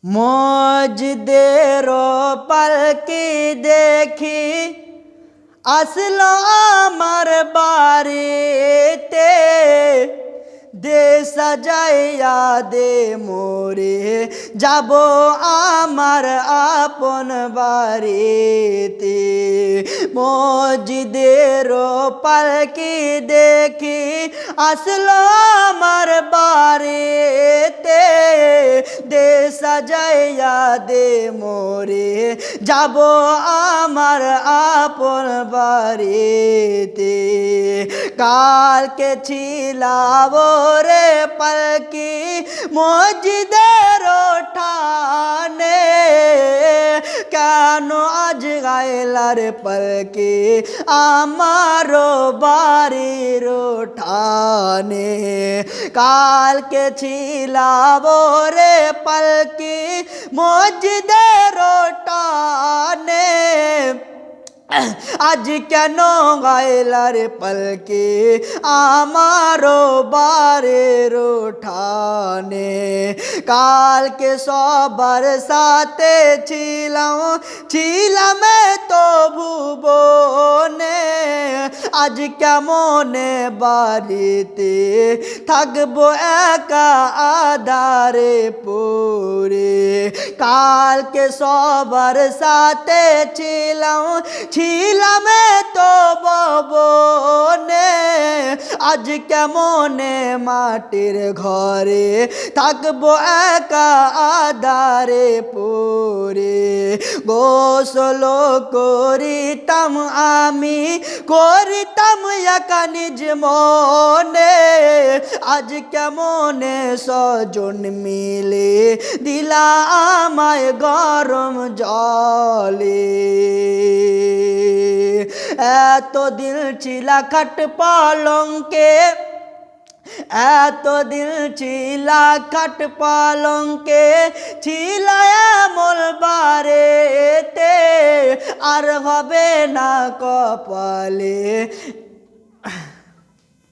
মসজিদেরও পালকি দেখি আসলো আমার বাড়িতে, দে সাজাইয়া দে মোরে যাব আমার আপন বাড়িতে। মসজিদেরও পালকি দেখি আসলো আমার বাড়িতে, দে সাজাইয়া দে মোরে যাব আমার আপন বাড়িতে। কালকে ছিলাম রে পালকি মসজিদের ঠানে, কেন আজ গাইলার পালকি আমারও বাড়ির ঠানে। কালকে ছিলাম রে পালকি মসজিদের টানে, আজ কেন গাইলার পালকি আমারও বাড়ির ঠানে। কালকে সবার সাথে ছিলাম তো ভুবনে, আজ কেমনে বাড়িতে থাকবো একা আধারে পড়ে। কালকে সবার সাথে ছিলাম তো ভুবনে, আজ কেমনে মাটির ঘরে থাকবো একা আধারে পড়ে। গোসল করিতাম আমি, করিতাম একা নিজ মনে, আজ কেমনে স্বজন মিলে দিলা আমায় গরম জলে। এতদিন ছিলা খাট পালঙ্কে, এতদিন ছিলা খাট পালঙ্কে, ছিলা আমল বারেতে, আর হবে না কপালে